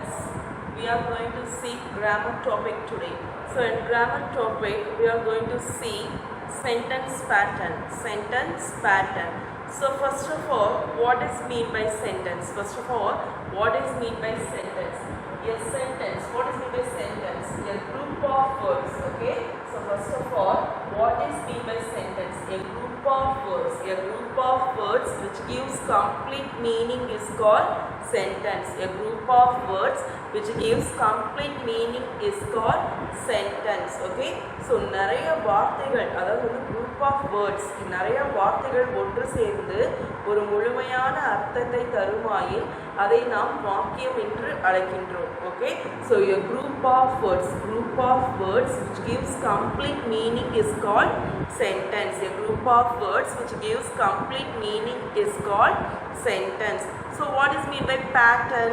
students, we are going to see grammar topic today. So in grammar topic we are going to see sentence pattern. So first of all, what is mean by sentence? What is mean by sentence? A sentence, what is mean by sentence? A group of words, okay? So first of all, what is mean by sentence? A group of words which gives complete meaning is called sentence. A group of words which gives complete meaning is called sentence, okay? So நிறைய வார்த்தைகள், அதாவது ஒரு group of words, நிறைய வார்த்தைகள் ஒன்று சேர்ந்து ஒரு முழுமையான அர்த்தத்தை தருமாயின் அதை நாம் வாக்கியம் என்று அழைக்கின்றோம், okay? So a group of words which gives complete meaning is called sentence. A group of words which gives complete meaning is called sentence. So what is mean by pattern?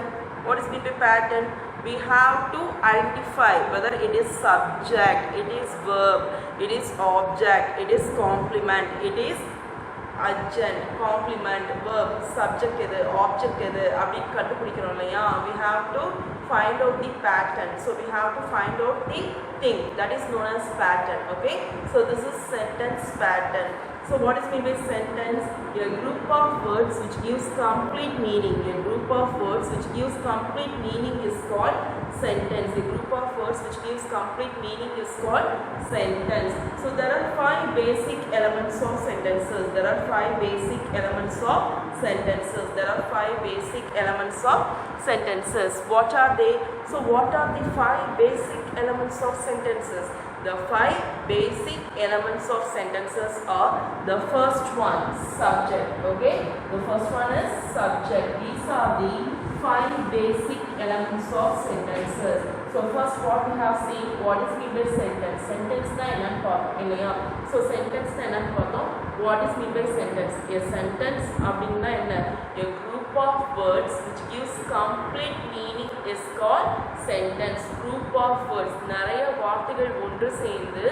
We have to identify whether it is subject, it is verb, it is object, it is complement, it is adjunct, complement, verb, subject எது, object எது அப்படின்னு கண்டுபிடிக்கிறோம் இல்லையா? We have to find out the pattern. So we have to find out the thing that is known as pattern, okay? So this is sentence pattern. So what is mean by sentence? A group of words which gives complete meaning. A group of words which gives complete meaning is called sentence. A group of words which gives complete meaning is called sentence. So there are 5 basic elements of sentences. What are they? So what are the 5 basic elements of sentences? The 5 basic elements of sentences are: the first one, subject, okay? The first one is subject. These are the 5 basic elements of sentences. So first what we have seen, what is mean by sentence? Sentence na enna paathoம் இல்லையா? So sentence na enna paathoம்? What is mean by sentence? A sentence அப்படினா என்ன? A group of words which gives complete meaning is called sentence. Group of words, நிறைய வார்த்தைகள் ஒன்று சேர்ந்து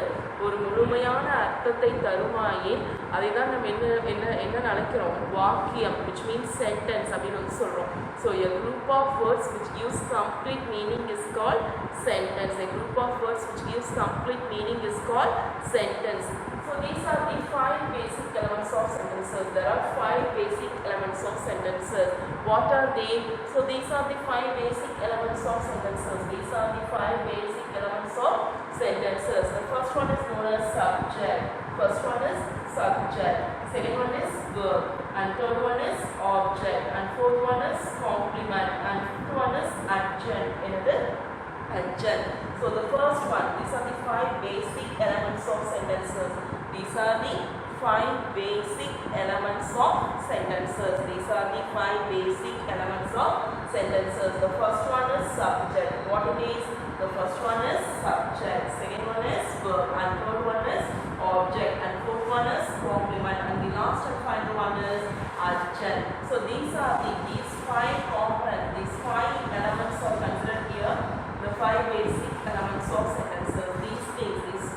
ஒரு முழுமையான அர்த்தத்தை தருமாயின் அதை தான் நம்ம என்ன நினைக்கிறோம்? வாக்கியம், which means sentence அப்படின்னு வந்து சொல்றோம். So a group of words which gives complete meaning is called sentence. A group of words which gives complete meaning is called sentence. So these are the 5 basic elements of sentences. There are 5 basic elements of sentences. What are they? So these are the 5 basic elements of sentences. The first one is known as subject. Second one is verb. And third one is object. And fourth one is complement. And fifth one is adjunct. Adjunct. So the first one, these are the 5 basic elements of sentences. The first one is subject. What it is? The first one is subject. Second one is verb. And third one is object. And fourth one is complement. And the last and final one is adjunct. So these 5 components, these 5 elements are considered here. The 5 basic elements of sentences. These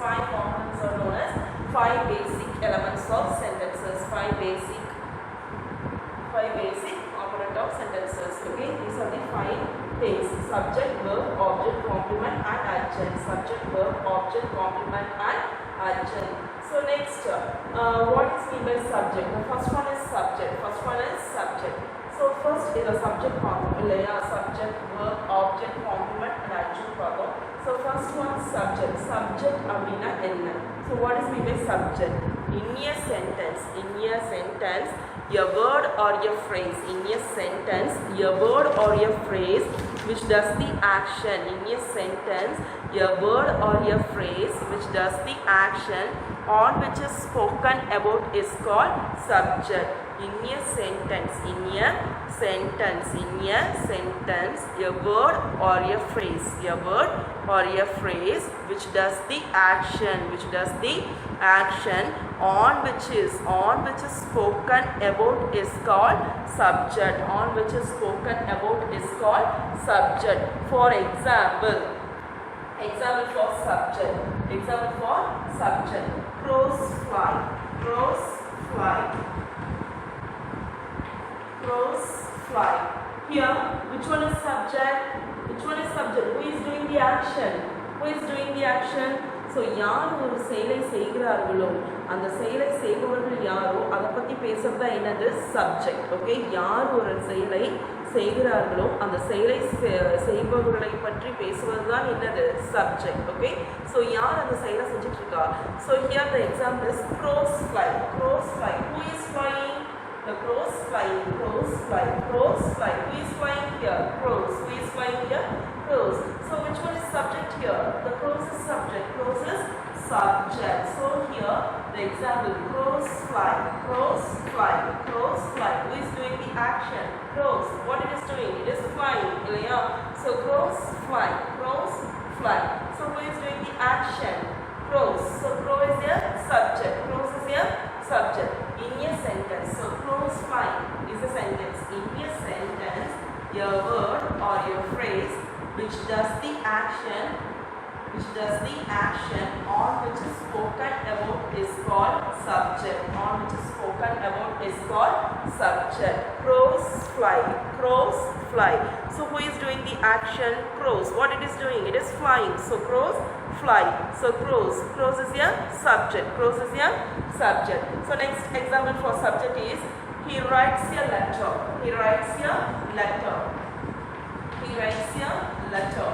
5 components are known as 5 basic elements of sentences. 5 basic component of sentences. Okay, these are the 5 things: subject, verb, object, complement, and adjunct. Subject, verb, object, complement, and adjunct. So next, what is mean by subject? The first one is subject. So first is a subject paathoம் இல்லையா? Subject, verb, object, complement, and adjunct paathoம். So first one, subject. Subject அப்படினா என்ன? So what is mean by subject? In a sentence, a word or a phrase. Which does the action. In a sentence, a word or a phrase which does the action on which is spoken about is called subject. In a sentence, a word or a phrase, which does the action on which is spoken about is called subject. For example for subject. Crows fly. Here, which one is subject? Which one is subject? Who is doing the action? Who is doing the action? So யார் ஒரு செயலை செய்கிறார்களோ அந்த செயலை செய்பவர்கள் யாரோ அதை பற்றி பேசுறது தான் என்னது சப்ஜெக்ட். ஓகே, யார் ஒரு செயலை செய்கிறார்களோ அந்த செயலை செய்பவர்களை பற்றி பேசுவது தான் என்னது சப்ஜெக்ட். ஓகே, ஸோ யார் அந்த செயலை செஞ்சுட்டு இருக்கா? So here the example is crows fly. Crows fly. Who is flying? The crows flying. Crows fly. Crows fly. Who is flying here? Crows. Who is flying here? Crows. So which one is subject here? The crows is subject. Crows is subject. So here the example, crows fly. Crows fly. Crows fly. Who is doing the action? Crows. What it is doing? It is flying. So crows fly. Crows fly. So who is doing the action? Crows. So crow is here subject. Crows is here subject. In a sentence, so crows fly is a sentence. In a sentence, your word or your phrase which does the action on which is spoken about is called subject. On which is spoken about is called subject. Crows fly. Crows fly. So who is doing the action? Crows. What it is doing? It is flying. So crows fly. So crows. Crows is your subject. Crows is your subject. So next example for subject is he writes a letter. He writes a letter. He writes a letter.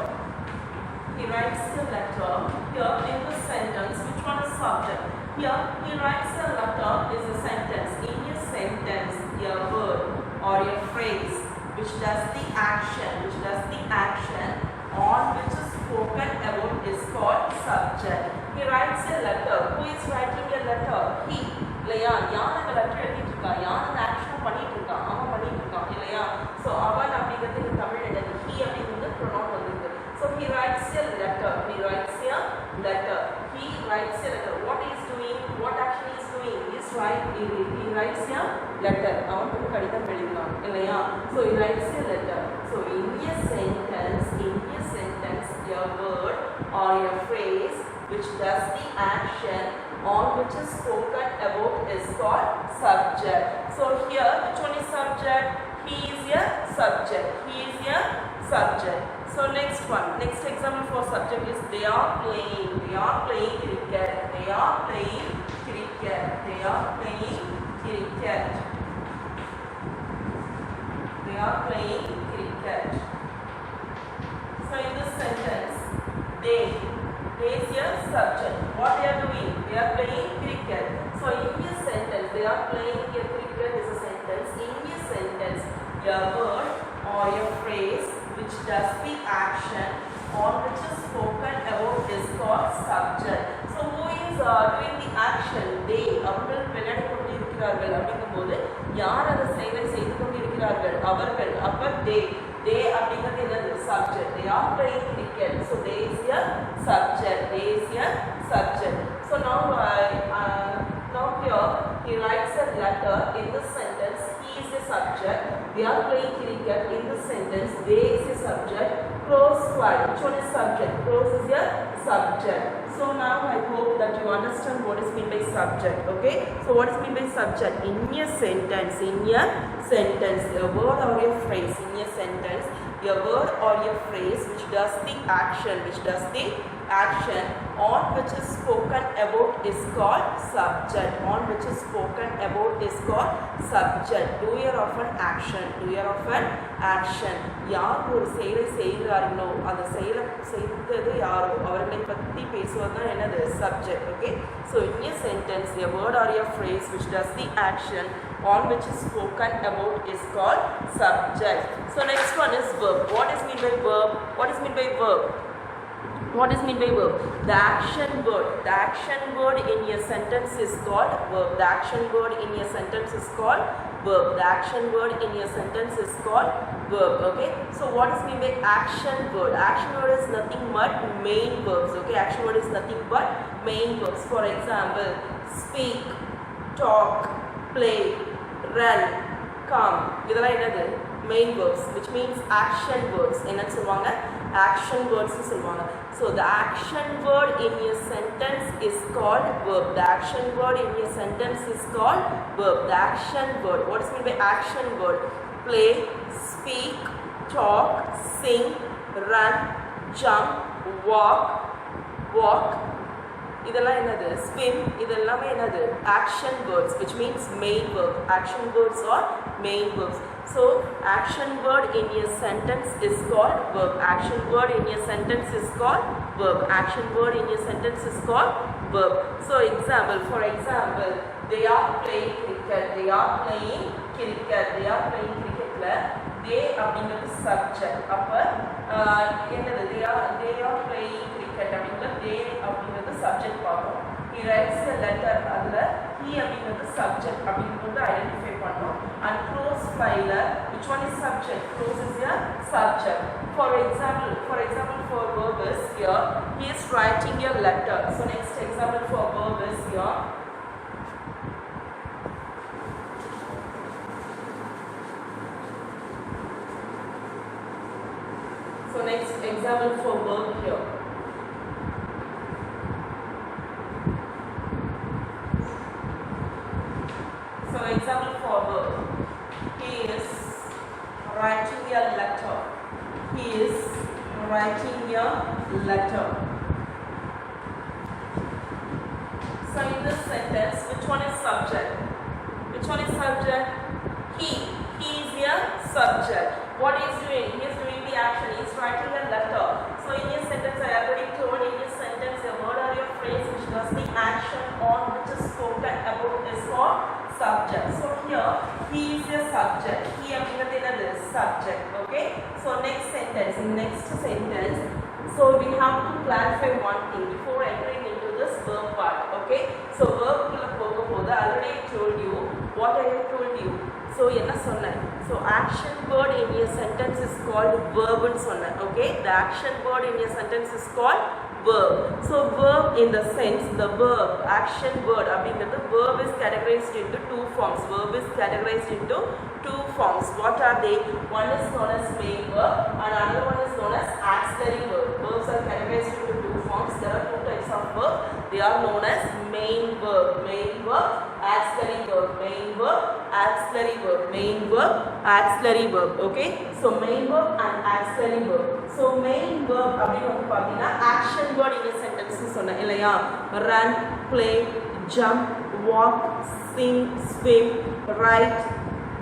He writes a letter. Here in the sentence, which one is subject? Here, he writes a letter is a sentence. In your sentence, your word or your phrase which does the action on which is spoken about is called subject. He writes a letter. Who is writing a letter? He. இல்லையா, யார் அந்த letter எழுதிட்டு இருக்கா? யார் அந்த action பண்ணிட்டு இருக்கா? அவன் பண்ணிட்டு இருக்கான் இல்லையா? ஸோ அவன் அப்படிங்கிறது தமிழ் என்னது? ஹி அப்படிங்கிறது ப்ரொனவுன் வந்திருக்கு. So he writes a letter. He writes a letter. He writes a letter. What he is doing? What action he is doing? He writes a letter. அவன் ஒரு கடிதம் எழுதினான் இல்லையா? So he writes a letter. So in a sentence, your word or your phrase which does the action on which is spoken about is called subject. So here, which one is subject? He is a subject. He is a subject. So next one, next example for subject is they are playing. They are playing cricket. They are playing cricket. They are playing cricket. They are playing cricket. So in this sentence, they is a subject. What they are doing? They are playing cricket. So in this sentence, they are playing a cricket is a sentence. In this sentence, your word or your phrase which does the action on which is spoken about is called subject. So who is doing the action? They. அவர்கள் விளையாடி கொண்டிருக்கிறார்கள் அப்படிங்கும்போது யார் அந்த செயலை செய்து கொண்டிருக்கிறார்கள்? அவர்கள். அப்ப they அப்படிங்கிறது என்னது? subject. They are playing cricket. So they is a subject. They is a subject. So now here he writes a letter. In this sentence he is a subject. They are playing cricket. In this sentence they is a subject. Crows fly. Which one is subject? Crows is a subject. So now I hope that you understand what is meant by subject. Okay, so what is meant by subject? In a sentence, a word or a phrase in a sentence, a word or a phrase which does the action on which is spoken about is called subject. On which is spoken about is called subject. Doer of an action. யார் ஒரு செயலை செய்கிறார்களோ அந்த செயலை செய்தது யாரோ அவர்களை பற்றி பேசுவது தான் என்னது? Subject. Okay, so in a sentence, a word or a phrase which does the action on which is spoken about is called subject. So next one is verb. What is meant by verb? What is meant by verb? What is meant by verb? The action word. The action word in a sentence is called verb. The action word in a sentence is called verb. The action word in a sentence is called verb. Okay, so what is meant by action word? Action word is nothing but main verbs. Okay, action word is nothing but main verbs. For example, speak, talk, play, run, come. இதெல்லாம் என்னது? main verbs, which means action words. என்னன்னு சொல்வாங்க? action words னு சொல்வாங்க. So the action word in a sentence is called verb. The action word in a sentence is called verb. The action word. What is meant by action word? Play, speak, talk, sing, run, jump, walk, இதெல்லாம் என்னது swim, இதெல்லாமே என்னது action words, which means main verb. Action words are main verbs. So action word in a sentence is called verb. Action word in a sentence is called verb. Action word in a sentence is called verb. So example, for example, they are playing cricket. They are playing cricket. They are playing cricketல they அப்படிங்கிறது subject. அப்ப என்னது they are playing cricket அப்படிங்கிறது they அப்படிங்கிறது subject பார்ப்போம். He writes a letter. அதுல he அப்படிங்கிறது subject அப்படிங்கிறது identify பண்ணோம். And close file, which one is subject? Close is a subject. For example for verb is here, he is writing a letter. So next example for verb is here. So next example for verb here. So example for verb. He is writing a letter. He is writing a letter. So in this sentence, which one is subject? Which one is subject? He is a subject. What he is doing? He is doing the action. He is writing a letter. So in this sentence, I already told in this sentence, a word or a phrase which does the action on which is spoken about is called subject. So here, he is a subject. He is subject. Okay. So next sentence. In next sentence, so we have to clarify one thing before entering into this verb part. Okay. So verb I already told you. What I have told you. So என்ன சொன்னேன்? So action word in a sentence is called verb ன்னு சொன்னேன். Okay. The action word in a sentence is called verb. So verb in the sense, the verb, action word அப்படிங்கிறது verb is categorized into two forms. Verb is categorized into two forms. What are they? One is known as main verb and another one is known as auxiliary verb. Verbs are categorized into two forms. There are two types of verb. They are known as main verb, auxiliary verb, main verb, auxiliary verb, main verb, auxiliary verb. Okay. So main verb and auxiliary verb. So main verb அப்படினு வந்து பாத்தீங்கன்னா action word in a sentence னு சொன்னேன் இல்லையா? Run, play, jump, walk, sing, swim, write,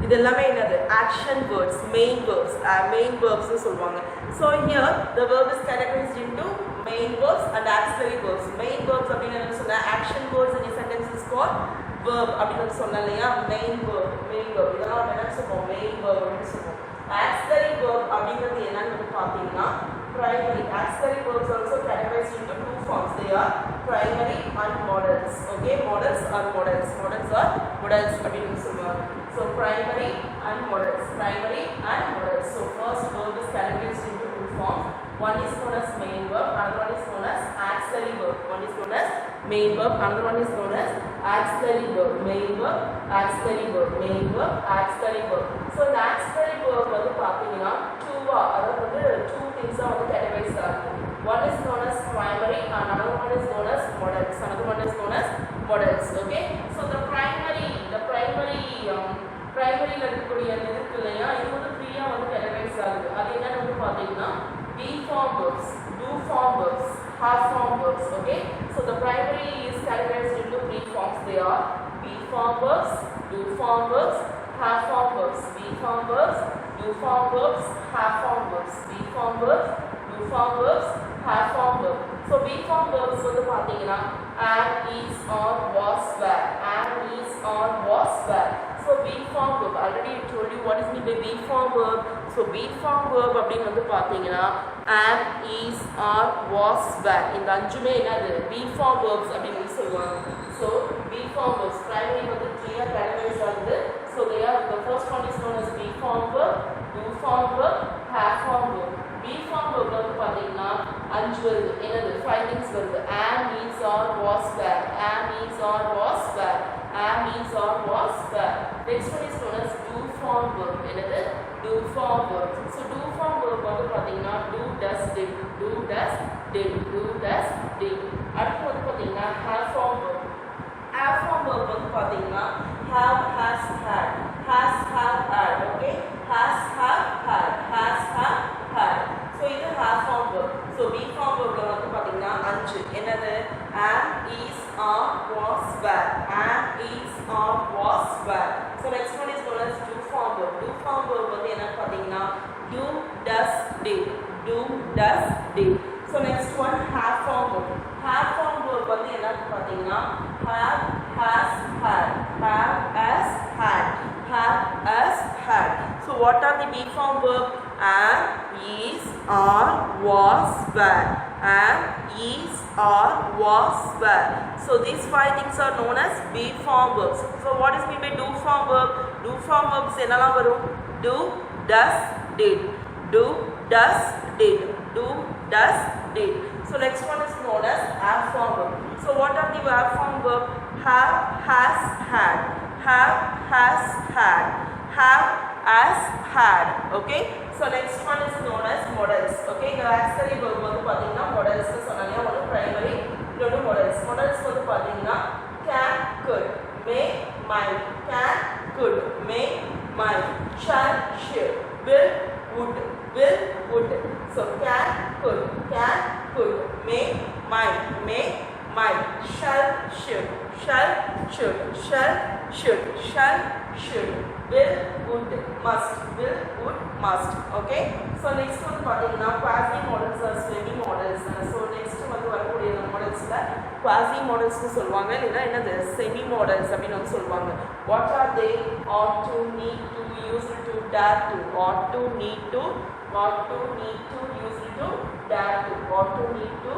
இதெல்லாமே என்னது action words, main verbs னு சொல்வாங்க. So here the verb is categorized into main verbs and auxiliary verbs. Main verbs அப்படினு என்ன சொன்னா action words in a sentence is called verb அப்படினு சொன்னேன் இல்லையா? main verb இதெல்லாம் என்ன சொல்வோம்? main verb அப்படினு சொல்வோம். Auxiliary verb அப்படிங்கிறது என்னன்னு பாத்தீங்கன்னா primary. Auxiliary verbs also categorized into two forms. They are primary and modals. Okay, modals are modals அப்படினு சொல்வாங்க. So primary and modals. So first verb is categorized into two forms. One is known as main verb, another one is known as auxiliary verb. One is known as main verb, another one is known as auxiliary verb. Main verb, auxiliary verb. So the auxiliary verb வந்து பாத்தீங்கன்னா two things are categorized ஆகும். One is known as primary and another one is known as modals. Okay. So the primary ல இருக்கக்கூடிய இருக்கு இல்லையா? இது வந்து ஃப்ரீயா வந்து categorize ஆகுது. அது என்னன்னு வந்து பாத்தீங்கன்னா be form verbs, do form verbs, have form verbs. Okay. So the primary is categorized into three forms. They are be form verbs, do form verbs, have form verbs. Be form verbs, do form verbs, have form verbs. Be form verbs, do form verbs, have form verbs. So be form verbs வந்து பாத்தீங்கன்னா am, is, or, was, were. So be form verb, already I told you what is meant by be form verb. So be form verb அப்படினு வந்து பாத்தீங்கன்னா am, is, are, was, were. இந்த அஞ்சுமே என்னது be form verbs அப்படினு சொல்வாங்க. So be form verbs primary வந்து clear categorized ஆகுது. So they are, the first one is known as be form verb, do form verb, have form verb. Be form verb வந்து பாத்தீங்கன்னா அஞ்சு வருது. என்னது five things வருது. am, is, are, was, were. Next one is known as do form verb. என்னது do form verb. So do form verb வந்து பாத்தீங்கன்னா do, does, did. அடுத்து வந்து பாத்தீங்கன்னா have form verb. Have form verb வந்து பாத்தீங்கன்னா have, has, had. Okay. Has, have, had. do, does, did. Do, does, did. So next one, have form verb. Have form verb வந்து என்ன பார்த்தீங்கன்னா have, has, had. Have, has, had. Have, has, had. So what are the be form verb? Am, is, are, was, were. Am, is, are, was, were. So these five things are known as be form verbs. So what is meant by do form verb? Do form verbs என்னலாம் வரும்? Do, does, did. Do, does, did. Do, does, did. So next one is known as have form verb. So what are the have form verb? Have, has, had. Have, has, had. Have, has, had. Okay. So next one is known as modals. Okay. The auxiliary verb வந்து பாத்தீங்கன்னா modals னு சொன்னாங்க. ஒன்னு primary, இன்னொரு modals. Modals வந்து பாத்தீங்கன்னா can, could, may, might. Can, could, may, might. Shall, should, will, would. Will, would. So can, could, may, might. Shall, should, will, would, must. Okay. So next one பாத்தீங்கன்னா quasi modals or semi modals. So next வந்து வரக்கூடிய modalsல quasi modals னு சொல்வாங்க. இல்லனா என்னது semi modals அப்படினு வந்து சொல்வாங்க. What are they? Ought to, need to, used to, dare to. Ought to, need to, used to, dare to. Ought to, need to,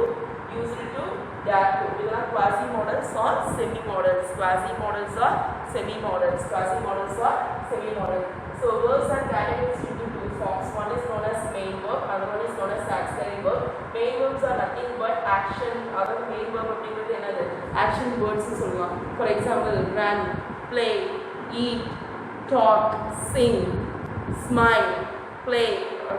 used to, dare to. இதெல்லாம் quasi modals or semi modals. Quasi modals or semi modals. So verbs are categorized into two forms. One is known as main verb, other one is known as auxiliary verb. Main verbs are nothing but action. Other main verb அப்படிங்கிறது என்னது? Action words னு சொல்லுவாங்க. For example, run, play, eat, talk, sing, smile, play,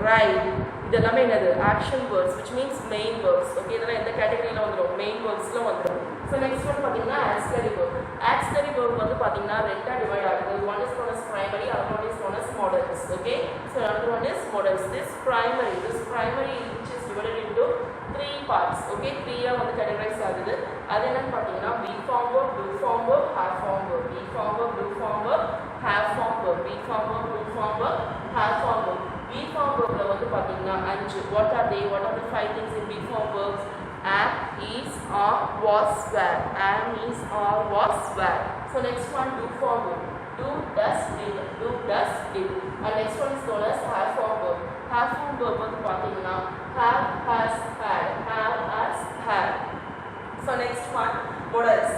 ride. இதெல்லாம் என்னது? Action words, which means main verbs. Okay, இதெல்லாம் எந்த கேட்டகரியில வந்துரும்? Main verbsல வந்துரும். So next one பாத்தீங்கன்னா auxiliary verb. Auxiliary verb வந்து பாத்தீங்கன்னா ரெண்டா டிவைட் ஆகுது. One is known as primary, other one is known as modals. Okay, so another one is modals. This primary which is divided into three parts. Okay, three வந்து categorize ஆகுது. அது என்னன்னு பாத்தீங்கன்னா be form verb, do form verb, have form verb. Be form verb, do form verb, have form verb. Be form verb, do form verb, have form verb. Be form verbல வந்து பாத்தீங்கன்னா அஞ்சு. What are they? What are the five things in be form verbs? Am, is, are, was, were. Am, is, are, was, were. So next one, do form verb. Do, does, did. Do, does, did. And next one is known as have form verb. Have form verb வந்து பாத்தீங்கன்னா have, has, had. Have, has, had. So next one, modals.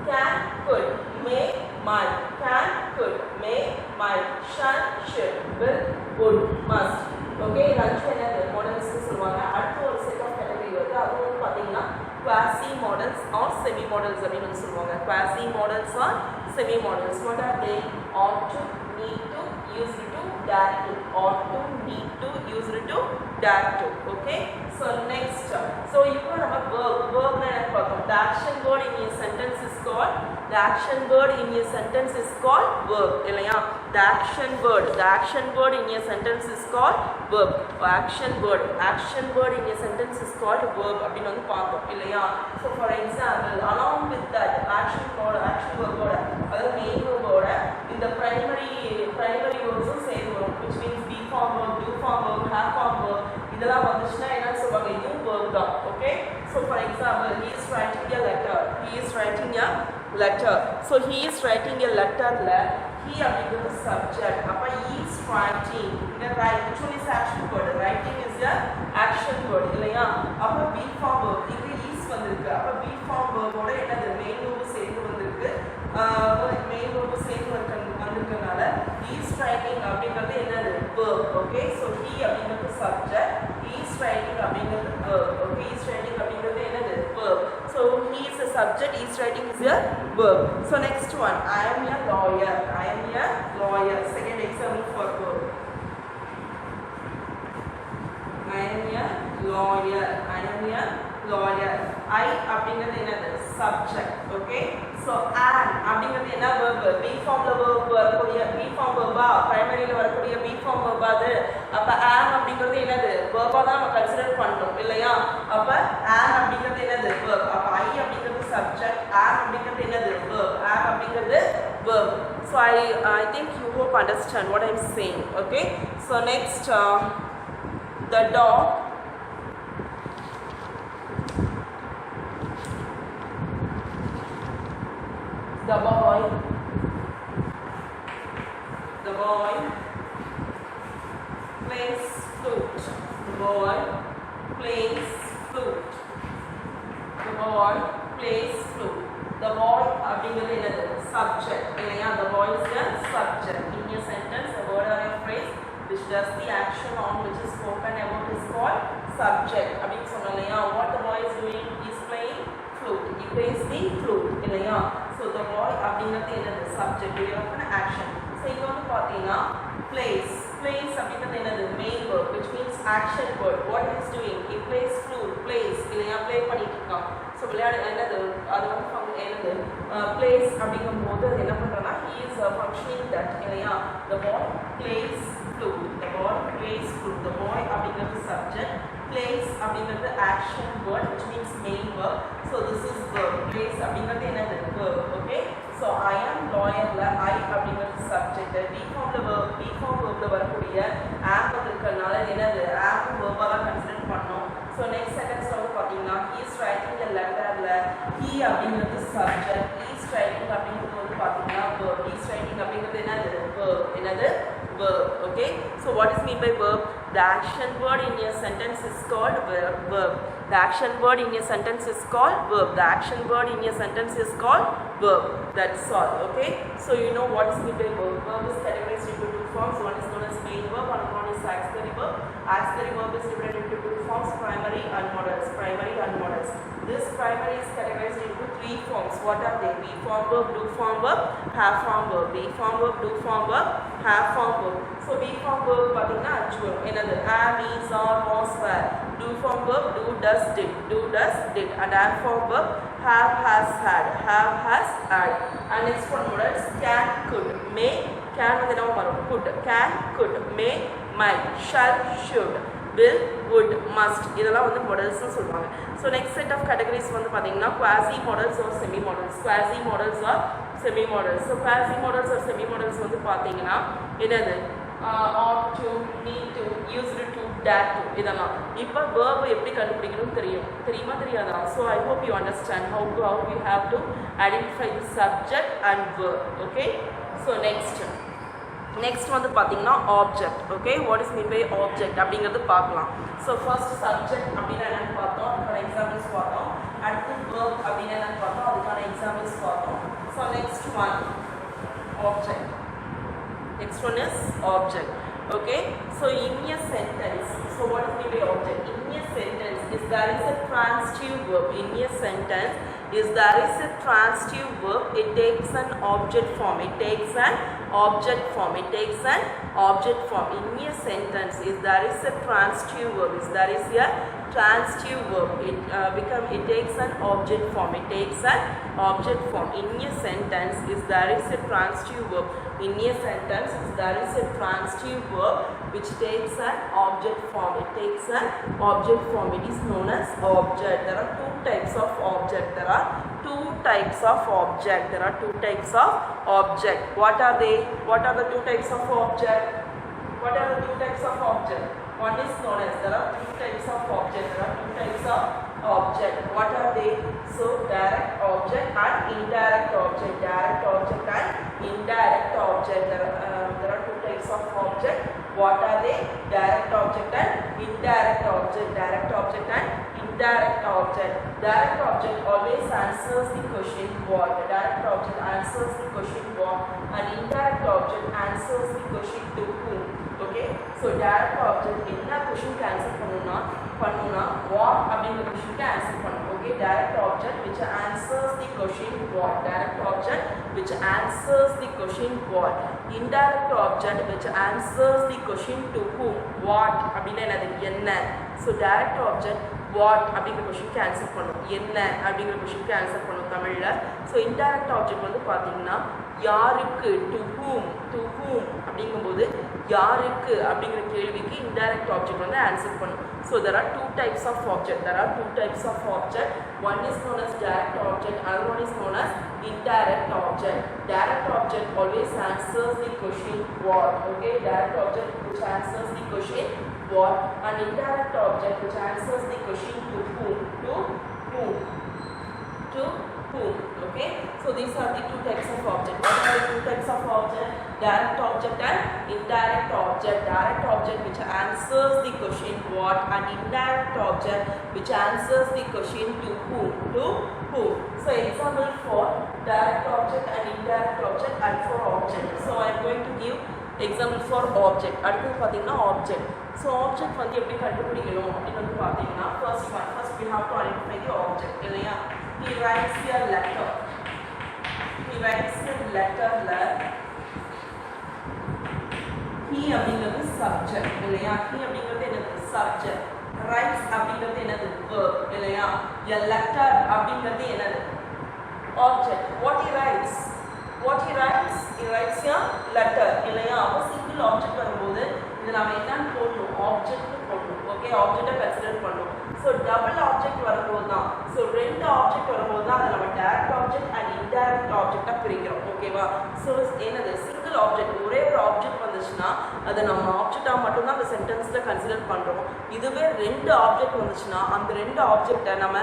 Can, could, may, might. Can, could, may, might. Shall, should, will, would, must. Okay, அஞ்சு என்னது modals னு சொல்லுவாங்க. அடுத்து ஒரு set of category வருது. அது வந்து பாத்தீங்கன்னா quasi modals or semi modals அப்படினு சொல்லுவாங்க. Quasi modals or semi modals. What are they? Ought to, need to, used to, dare to. Ought to, need to, used to, dare to. Okay, so next, so இப்போ நம்ம verb னா என்ன பார்த்தோம்? The action word in a sentence is called verb. இல்லையா? The action word in a sentence is called verb. Action word in a sentence is called verb அப்படினு வந்து பார்த்தோம் இல்லையா? So for example, along with that action verb ஓட அதாவது main verb ஓட இந்த primary verbs சேர்ந்து வரும், which means be form verb, do form verb, have form verb. இதெல்லாம் வந்துச்சுனா என்ன சொல்வாங்க? இதுவும் verb தான். Okay, so for example, he is writing a letter. So he is writing a letterல he அப்படிங்கிறது subject. அப்ப he is writing. இந்த right, which one is action word? Writing is a action word இல்லையா? அப்ப be form verb இங்க is வந்திருக்கு. அப்ப be form verb ஓட என்னது? main verb சேர்ந்து வந்திருக்கு. main verb சேர்ந்து வந்திருக்கனால he is writing அப்படிங்கிறது என்னது? verb. Okay, so he அப்படிங்கிறது subject, he is writing அப்படிங்கிறது verb. Okay, he is writing அப்படிங்கிறது என்னது? verb. So he is a subject, he is writing is a verb. So next one, I am a lawyer. Second example for verb. I am a lawyer. I அப்படிங்கிறது என்னது? subject. Okay, so am அப்படிங்கிறது என்ன verb? be formல verb வரக்கூடிய be form verb primaryல வரக்கூடிய be form verb அது. அப்ப am அப்படிங்கிறது என்னது? verb தான் நம்ம கன்சிடர் பண்ணனும் இல்லையா? அப்ப am அப்படிங்கிறது என்னது? verb. அப்ப I அப்படிங்கிறது subject, am அப்படிங்கிறது என்னது? verb. am அப்படிங்கிறது verb. So I think you hope understand what I am saying. Okay, so next the dog, the boy plays flute. The boy plays flute. The boy plays flute. The boy அப்படிங்கிறது என்னது subject இல்லையா the boy is the subject in a sentence a word or a phrase which does the action on which is spoken about is called subject அப்படின்னு சொன்னோம் இல்லையா what the boy is doing is playing flute he plays the flute இல்லையா so the boy அப்படிங்கிறது என்னது subject of an action so இங்க வந்து பாத்தீங்கன்னா plays அப்படிங்கிறது என்னது main verb which means action word what he is doing he plays flute plays இல்லையா play பண்ணிட்டு இருக்கான் so விளையாடு என்னது அது வந்து என்னது plays அப்படிங்கும்போது அது என்ன பண்றனா he is functioning that இல்லையா the boy plays flute the boy plays flute the boy அப்படிங்கிறது subject plays அப்படிங்கிறது action word which means main verb so this is verb plays அப்படிங்கிறது என்னது verb okay so I am lawyer ல I அப்படிங்கிறது subject be form verbல வரக்கூடிய am வந்திருக்கனால என்னது am verb ah consider பண்ணோம் so next sentence வந்து பாத்தீங்கன்னா he is writing a letter ல he அப்படிங்கிறது subject he is writing அப்படிங்கிறது வந்து பாத்தீங்கன்னா verb he is writing அப்படிங்கிறது என்னது verb okay so what is mean by verb the action word in a sentence is called verb the action word in a sentence is called verb the action word in a sentence is called verb that's all okay so you know what is mean by verb is categorized into two forms one is known as main verb and one is auxiliary verb is divided into two forms primary and modals this primary is categorized into three forms what are they be form verb do form verb have form verb be form verb do form verb have form verb so be form verb பாத்தீங்கன்னா actual என்னது am is are was were do form verb do does did and have form verb have has had and next one modals can could may can வந்து என்ன வரும் could may might shall should will would must இதெல்லாம் வந்து modals னு சொல்வாங்க so next set of categories வந்து பாத்தீங்கன்னா quasi modals or semi modals so quasi modals or semi modals வந்து பாத்தீங்கன்னா என்னது ought to need to used to dare to இதெல்லாம் இப்போ verb எப்படி கண்டுபிடிக்கணும் தெரியுமா தெரியாதா so I hope you understand how we have to identify the subject and verb okay so next வந்து பாத்தீங்கன்னா object okay what is mean by object அப்படிங்கிறது பார்க்கலாம் so first subject அப்படினா என்னன்னு பார்த்தோம் அதுக்கான examples பார்த்தோம் அடுத்து verb அப்படினா என்னன்னு பார்த்தோம் அதுக்கான examples பார்த்தோம் so next one is object okay so in a sentence so what is mean by object in a sentence is there is a transitive verb in a sentence is there is a transitive verb it takes an object form in a sentence is there is a transitive verb it takes an object form in a sentence is there is a transitive verb in a sentence is there is a transitive verb which takes an object form it is known as object there are two types of object what are the two types of object one is known as there are two types of object what are they so direct object and indirect object there are two types of object what are they direct object and indirect object direct object always answers the question what and indirect object answers the question to whom okay so direct object என்ன question answer பண்ணனும்னா what அப்படிங்கிற question answer பண்ணனும் okay direct object which answers the question what indirect object which answers the question to whom what அப்படினா என்ன so direct object what அப்படிங்கிற क्वेश्चनக்கு answer பண்ணும் என்ன அப்படிங்கிற क्वेश्चनக்கு ஆன்சர் பண்ணும் தமிழ்ல சோ இன்டைரக்ட் ஆப்ஜெக்ட் வந்து பாத்தீங்கன்னா யாருக்கு to whom அப்படிங்கும்போது யாருக்கு அப்படிங்கிற கேள்விக்கு இன்டைரக்ட் ஆப்ஜெக்ட் வந்து ஆன்சர் பண்ணும். So there are two types of object. One is known as direct object, other one is known as indirect object. Direct object always answers the question what. Okay, direct object which answers the question what, and indirect object which answers the question to whom. Okay, so these are the two types of object. What are the two types of object? Direct object and indirect object. Direct object which answers the question what, and indirect object which answers the question to whom. So example for direct object and indirect object and for object. So I am going to give example for object. அடுத்து பாத்தீங்கன்னா object. So object வந்து எப்படி கண்டுபிடிக்கணும் அப்படின்னு வந்து பாத்தீங்கன்னா first we have to identify the object. இல்லையா? He writes a letter. He அப்படிங்கிறது subject. இல்லையா? He அப்படிங்கிறது என்னது? Subject. Writes அப்படிங்கிறது என்னது? Verb. இல்லையா? A letter அப்படிங்கிறது என்னது? Object. What he writes? He writes a letter. இல்லையா? அப்போ single object வரும்போது இது நாம என்னன்னு போடணும்? Object போடணும். ஓகே, ஆப்ஜெக்ட்டை கன்சிடர் பண்ணணும். ஸோ டபுள் ஆப்ஜெக்ட் வரும்போது தான், ஸோ ரெண்டு ஆப்ஜெக்ட் வரும்போது தான் அதை நம்ம டைரக்ட் ஆப்ஜெக்ட் அண்ட் இன்டைரக்ட் ஆப்ஜெக்டாக பிரிக்கிறோம். ஓகேவா? ஸோ என்னது சிங்கிள் ஆப்ஜெக்ட், ஒரே ஒரு ஆப்ஜெக்ட் வந்துச்சுன்னா அதை நம்ம ஆப்ஜெக்டாக மட்டும்தான் அந்த சென்டென்ஸில் கன்சிடர் பண்ணுறோம். இதுவே ரெண்டு ஆப்ஜெக்ட் வந்துச்சுன்னா அந்த ரெண்டு ஆப்ஜெக்டை நம்ம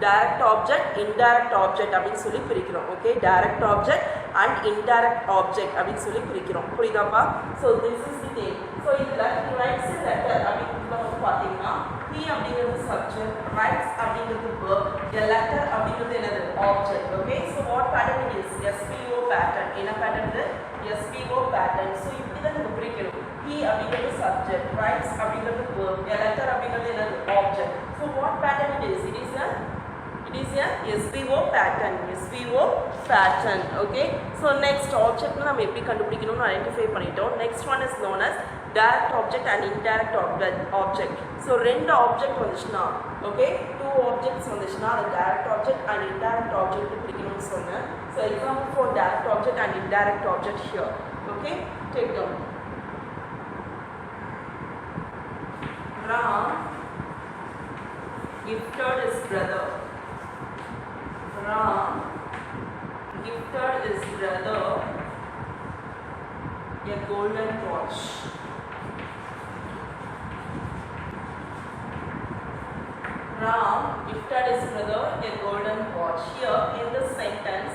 டைரக்ட் ஆப்ஜெக்ட் இன்டைரக்ட் ஆப்ஜெக்ட் அப்படின்னு சொல்லி பிரிக்கிறோம். Okay, direct object and indirect object அப்படின்னு சொல்லி பிரிக்கிறோம். புரியுதாப்பா? So this is the thing. So இதில் he writes a letter அப்படின்னு வந்து பார்த்தீங்கன்னா he அப்படிங்கிறது subject, writes அப்படிங்கிறது verb, a letter அப்படிங்கிறது என்னது? Object. Okay, so what pattern it is? SVO pattern. என்ன pattern இது? SVO pattern. So இப்படி தான் நம்ம பிரிக்கணும். He அப்படிங்கிறது subject, writes அப்படிங்கிறது verb, a letter அப்படிங்கிறது என்னது? Object. So what pattern it is? It is a SVO pattern. Okay, so next object நம்ம எப்படி கண்டுபிடிக்கணும்னு ஐடென்டிஃபை பண்ணிட்டோம். Next one is known as direct object and indirect object. So ரெண்டு object வந்துச்சுன்னா, okay, two objects வந்துச்சுன்னா அது direct object and indirect object பிரிக்கணும்னு சொன்னேன். So example for direct object and indirect object here. Okay, take down. Ram gifted his brother. Ram gifted his brother a golden watch. Ram gifted his brother a golden watch. Here in this sentence,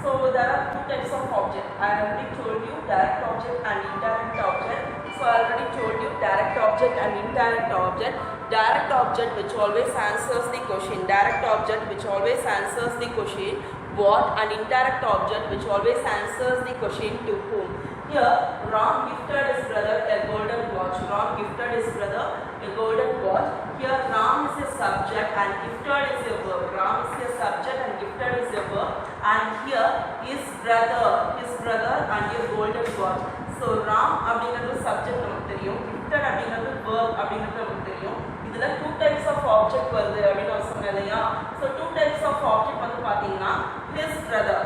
so there are two types of object. I already told you direct object and indirect object. So I already told you direct object and indirect object. Direct object which always answers the question. Direct object which always answers the question what, and indirect object which always answers the question to whom. Here, Ram gifted his brother a golden watch. Ram gifted his brother a golden watch. Here, Ram is a subject and gifted is a verb. Ram is a subject and gifted is a verb. And here, his brother and a golden watch. So, Ram அப்படிங்கிறது subject நமக்கு தெரியும். Gifted அப்படிங்கிறது verb அப்படிங்கிறது நமக்கு தெரியும். இதுல two types of object வருது அப்படின்னு நான் சொன்னேன் இல்லையா? So, two types of object வந்து பார்த்தீங்கன்னா his brother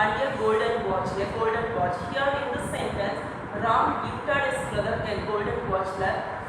and a golden watch. Here in this sentence, Ram gifted his brother a golden watch.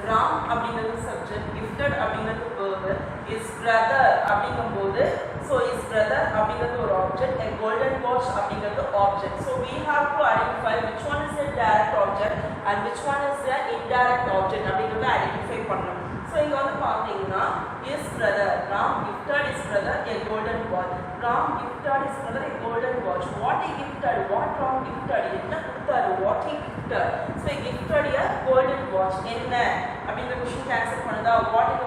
Ram அப்படிங்கிறது subject, gifted அப்படிங்கிறது verb, his brother அப்படிங்கும்போது so his brother அப்படிங்கிறது ஒரு object, a golden watch அப்படிங்கிறது object. So we have to identify which one is a direct object and which one is a indirect object அப்படிங்கிறத identify பண்ணணும். So இங்க வந்து பாத்தீங்கன்னா his brother, Ram gifted his brother a golden watch. Ram gifted his brother a golden watch. What he gifted? What Ram gifted? என்ன கொடுத்தாரு? What he gifted? So he gifted a golden watch. என்ன அப்படிங்கிற question answer பண்ணுதா?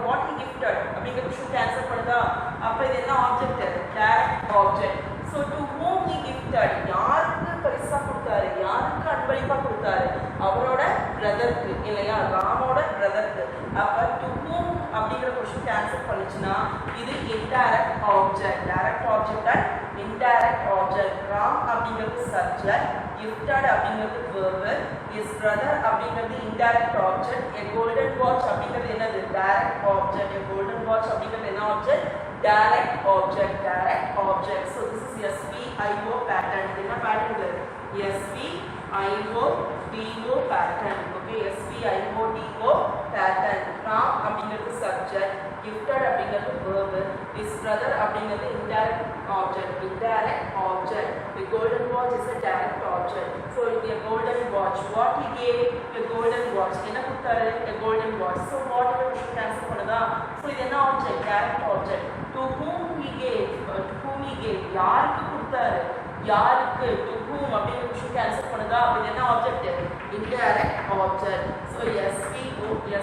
What he gifted அப்படிங்கிற question answer பண்ணுதா? அப்ப இது என்ன object? Direct object. So to whom he gifted? யாருக்கு பரிசா கொடுத்தாரு? யாருக்கு அன்பளிப்பா கொடுத்தாரு? அவரோட பிரதருக்கு இல்லையா? ராமோட பிரதருக்கு. அப்ப to whom அப்படிங்கிற क्वेश्चन ஆன்சர் பண்ணுச்சுன்னா இது indirect object. direct object and indirect object. Ram அப்படிங்கிறது subject, gifted அப்படிங்கிறது verb, his brother அப்படிங்கிறது indirect object, a golden watch அப்படிங்கிறது என்னது? direct object. a golden watch அப்படிங்கிறது என்ன object? direct object. So this is SVIO pattern. என்ன pattern இது? SVIO DO pattern. Okay, SVIODO pattern. Ram அப்படிங்கிறது subject, gifted அப்படிங்கிறது verb, his brother அப்படிங்கிறது indirect object. The golden watch is a direct object. So a golden watch. What he gave? A golden watch. என்ன கொடுத்தாரு? A golden watch. So whatever we cancel பண்ணுதா? So இது என்ன object? Direct object. To whom he gave? யாருக்கு கொடுத்தாரு? யாருக்கு? To whom அப்படிங்கிற விஷயம் கேன்சல் பண்ணுதா? அப்ப இது என்ன object? Indirect object. So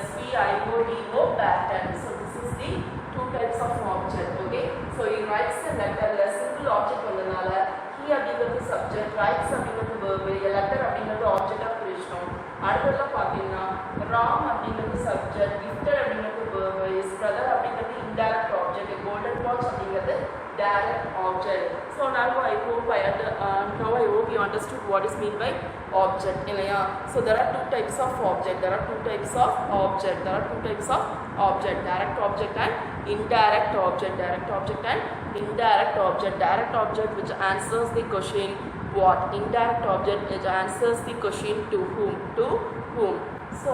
SVIODO pattern. So this is the two types of object. Okay. So he writes a letter. A simple object வந்தனால he அப்படிங்கிறது subject, writes அப்படிங்கிறது verb, a letter அப்படிங்கிறது object ஆ பிரிச்சோம். அடுத்ததுல பாத்தீங்கன்னா ராம் அப்படிங்கிறது subject, gifted அப்படிங்கிறது verb, his brother அப்படிங்கிறது indirect object, a golden watch அப்படிங்கிறது direct object. So now I hope you understood what is mean by object. So there are two types of object. Direct object and indirect object. Direct object which answers the question what. Indirect object which answers the question to whom. So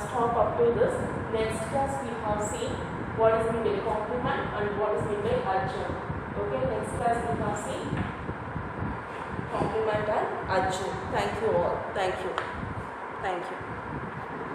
stop up to this. Next class we have seen what is mean by complement and what is mean by adjunct. Okay, next class we have seen complement and adjunct. Thank you all. Thank you.